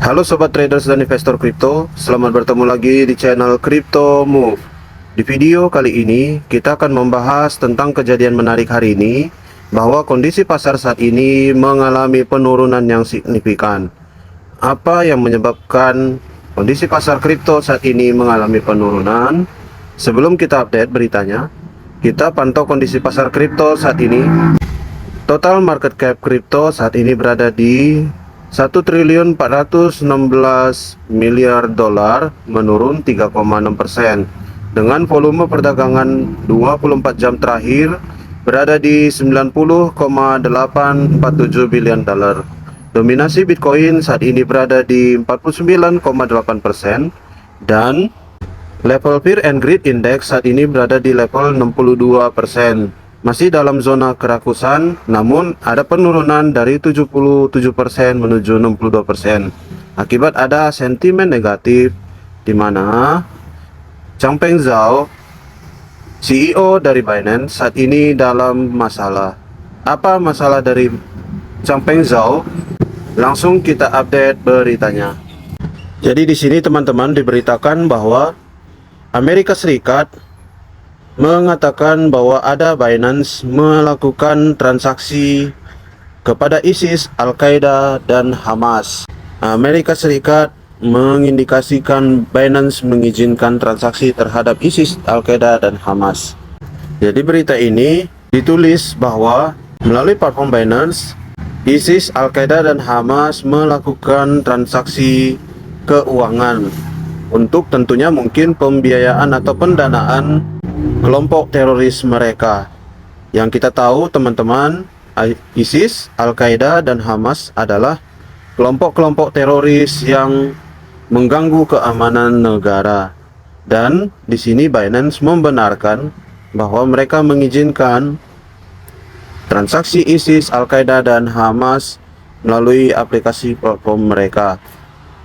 Halo sobat traders dan investor kripto, selamat bertemu lagi di channel Crypto Move. Di video kali ini kita akan membahas tentang kejadian menarik hari ini, bahwa kondisi pasar saat ini mengalami penurunan yang signifikan. Apa yang menyebabkan kondisi pasar kripto saat ini mengalami penurunan? Sebelum kita update beritanya, kita pantau kondisi pasar kripto saat ini. Total market cap kripto saat ini berada di 1.416 miliar dolar, menurun 3,6%, dengan volume perdagangan 24 jam terakhir berada di 90,847 bilion dolar. Dominasi Bitcoin saat ini berada di 49,8%, dan level Fear and Greed Index saat ini berada di level 62%. Masih dalam zona kerakusan, namun ada penurunan dari 77% menuju 62% akibat ada sentimen negatif, di mana Changpeng Zhao, CEO dari Binance, saat ini dalam masalah. Apa masalah dari Changpeng Zhao? Langsung kita update beritanya. Jadi di sini teman-teman diberitakan bahwa Amerika Serikat mengatakan bahwa ada Binance melakukan transaksi kepada ISIS, Al-Qaeda, dan Hamas. Amerika Serikat mengindikasikan Binance mengizinkan transaksi terhadap ISIS, Al-Qaeda, dan Hamas. Jadi berita ini ditulis bahwa melalui platform Binance, ISIS, Al-Qaeda, dan Hamas melakukan transaksi keuangan untuk tentunya mungkin pembiayaan atau pendanaan kelompok teroris mereka. Yang kita tahu teman-teman, ISIS, Al-Qaeda, dan Hamas adalah kelompok-kelompok teroris yang mengganggu keamanan negara. Dan di sini Binance membenarkan bahwa mereka mengizinkan transaksi ISIS, Al-Qaeda, dan Hamas melalui aplikasi platform mereka.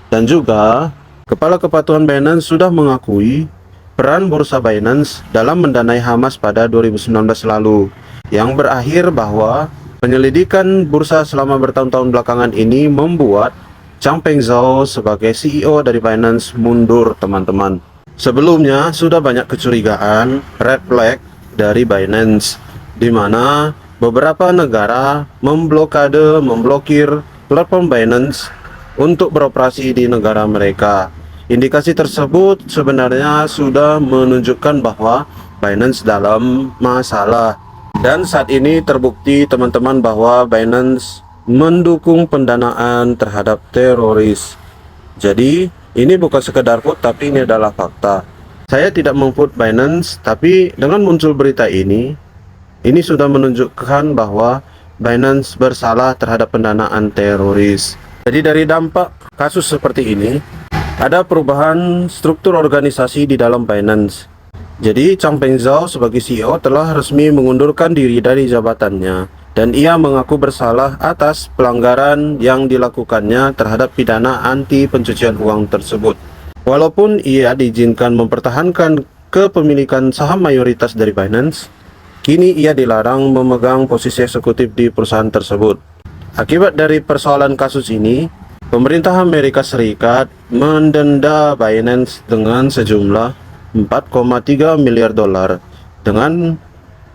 Dan juga Kepala Kepatuhan Binance sudah mengakui peran bursa Binance dalam mendanai Hamas pada 2019 lalu, yang berakhir bahwa penyelidikan bursa selama bertahun-tahun belakangan ini membuat Changpeng Zhao sebagai CEO dari Binance mundur, teman-teman. Sebelumnya sudah banyak kecurigaan, red flag dari Binance, di mana beberapa negara memblokir platform Binance untuk beroperasi di negara mereka. Indikasi tersebut sebenarnya sudah menunjukkan bahwa Binance dalam masalah. Dan saat ini terbukti teman-teman bahwa Binance mendukung pendanaan terhadap teroris. Jadi ini bukan sekedar quote, tapi ini adalah fakta. Saya tidak meng-quote Binance, tapi dengan muncul berita ini sudah menunjukkan bahwa Binance bersalah terhadap pendanaan teroris. Jadi dari dampak kasus seperti ini, ada perubahan struktur organisasi di dalam Binance. Jadi Changpeng Zhao sebagai CEO telah resmi mengundurkan diri dari jabatannya, dan ia mengaku bersalah atas pelanggaran yang dilakukannya terhadap pidana anti pencucian uang tersebut. Walaupun ia diizinkan mempertahankan kepemilikan saham mayoritas dari Binance, kini ia dilarang memegang posisi eksekutif di perusahaan tersebut. Akibat dari persoalan kasus ini, pemerintah Amerika Serikat mendenda Binance dengan sejumlah 4,3 miliar dolar dengan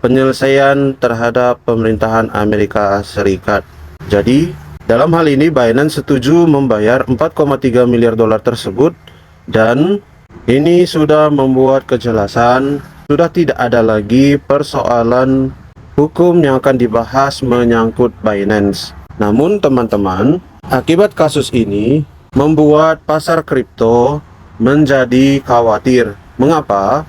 penyelesaian terhadap pemerintahan Amerika Serikat. Jadi, dalam hal ini Binance setuju membayar 4,3 miliar dolar tersebut, dan ini sudah membuat kejelasan, sudah tidak ada lagi persoalan hukum yang akan dibahas menyangkut Binance. Namun teman-teman, akibat kasus ini membuat pasar kripto menjadi khawatir. Mengapa?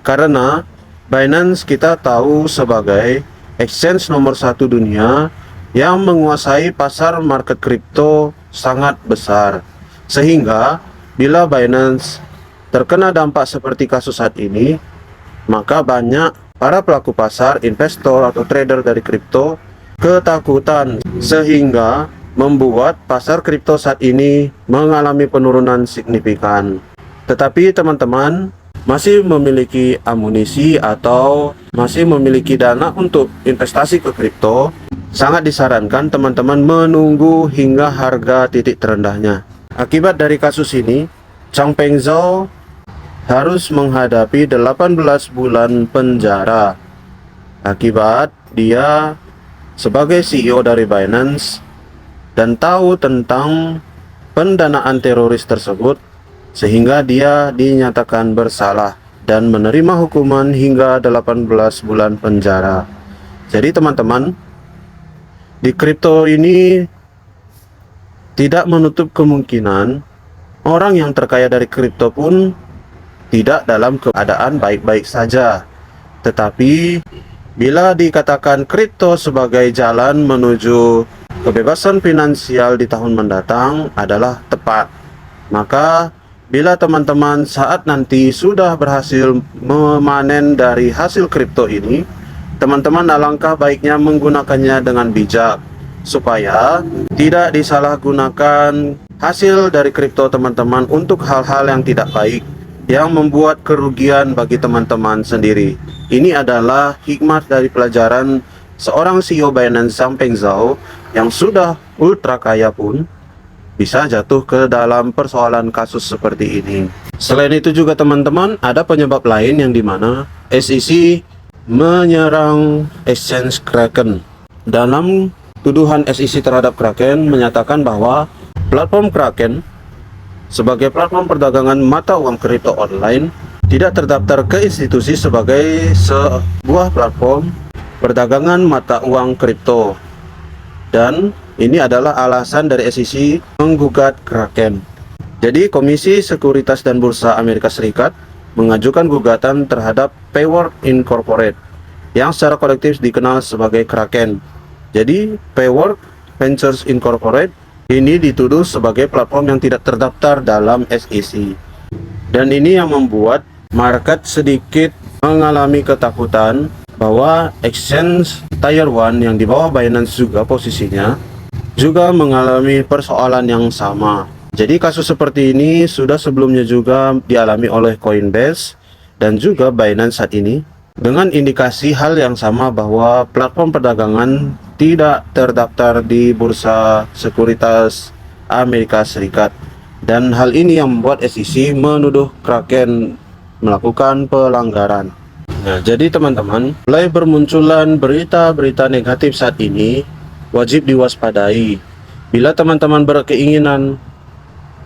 Karena Binance kita tahu sebagai exchange nomor 1 dunia yang menguasai pasar market kripto sangat besar. Sehingga bila Binance terkena dampak seperti kasus saat ini, maka banyak para pelaku pasar, investor atau trader dari kripto ketakutan, sehingga membuat pasar kripto saat ini mengalami penurunan signifikan. Tetapi teman-teman masih memiliki amunisi atau masih memiliki dana untuk investasi ke kripto, sangat disarankan teman-teman menunggu hingga harga titik terendahnya. Akibat dari kasus ini, Changpeng Zhao harus menghadapi 18 bulan penjara. Akibat dia sebagai CEO dari Binance dan tahu tentang pendanaan teroris tersebut, sehingga dia dinyatakan bersalah dan menerima hukuman hingga 18 bulan penjara. Jadi teman-teman, di kripto ini tidak menutup kemungkinan orang yang terkaya dari kripto pun tidak dalam keadaan baik-baik saja. Tetapi bila dikatakan kripto sebagai jalan menuju kebebasan finansial di tahun mendatang adalah tepat, maka bila teman-teman saat nanti sudah berhasil memanen dari hasil kripto ini, teman-teman alangkah baiknya menggunakannya dengan bijak supaya tidak disalahgunakan hasil dari kripto teman-teman untuk hal-hal yang tidak baik yang membuat kerugian bagi teman-teman sendiri. Ini adalah hikmah dari pelajaran seorang CEO Binance, Changpeng Zhao, yang sudah ultra kaya pun bisa jatuh ke dalam persoalan kasus seperti ini. Selain itu juga teman-teman, ada penyebab lain yang dimana SEC menyerang exchange Kraken. Dalam tuduhan SEC terhadap Kraken menyatakan bahwa platform Kraken sebagai platform perdagangan mata uang kripto online tidak terdaftar ke institusi sebagai sebuah platform perdagangan mata uang kripto. Dan ini adalah alasan dari SEC menggugat Kraken. Jadi Komisi Sekuritas dan Bursa Amerika Serikat mengajukan gugatan terhadap Payworks Incorporated yang secara kolektif dikenal sebagai Kraken. Jadi Payworks Ventures Incorporated ini dituduh sebagai platform yang tidak terdaftar dalam SEC. Dan ini yang membuat market sedikit mengalami ketakutan bahwa exchange Tier 1 yang di bawah Binance juga posisinya juga mengalami persoalan yang sama. Jadi kasus seperti ini sudah sebelumnya juga dialami oleh Coinbase dan juga Binance saat ini, dengan indikasi hal yang sama bahwa platform perdagangan tidak terdaftar di Bursa Sekuritas Amerika Serikat. Dan hal ini yang membuat SEC menuduh Kraken melakukan pelanggaran. Nah, jadi teman-teman, mulai bermunculan berita-berita negatif saat ini wajib diwaspadai. Bila teman-teman berkeinginan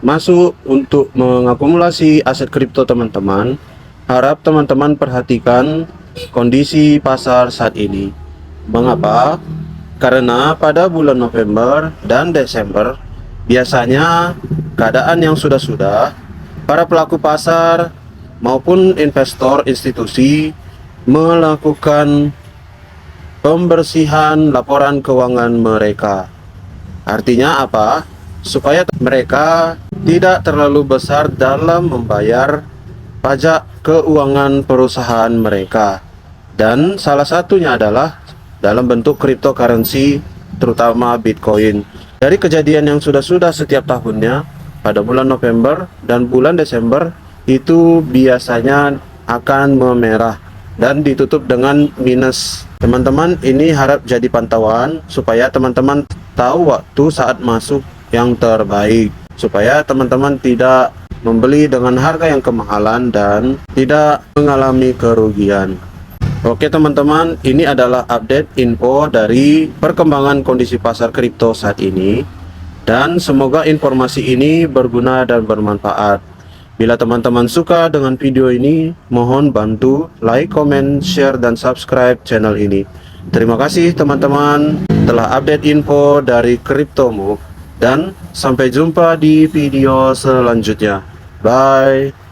masuk untuk mengakumulasi aset kripto teman-teman, harap teman-teman perhatikan kondisi pasar saat ini. Mengapa? Karena pada bulan November dan Desember biasanya keadaan yang sudah-sudah, para pelaku pasar maupun investor institusi melakukan pembersihan laporan keuangan mereka. Artinya apa? Supaya mereka tidak terlalu besar dalam membayar pajak keuangan perusahaan mereka. Dan salah satunya adalah dalam bentuk cryptocurrency, terutama Bitcoin. Dari kejadian yang sudah-sudah setiap tahunnya, pada bulan November dan bulan Desember itu biasanya akan memerah dan ditutup dengan minus. Teman-teman, ini harap jadi pantauan supaya teman-teman tahu waktu saat masuk yang terbaik, supaya teman-teman tidak membeli dengan harga yang kemahalan dan tidak mengalami kerugian. Oke teman-teman, ini adalah update info dari perkembangan kondisi pasar kripto saat ini, dan semoga informasi ini berguna dan bermanfaat. Bila teman-teman suka dengan video ini, mohon bantu like, comment, share, dan subscribe channel ini. Terima kasih teman-teman telah update info dari CryptoMove, dan sampai jumpa di video selanjutnya. Bye.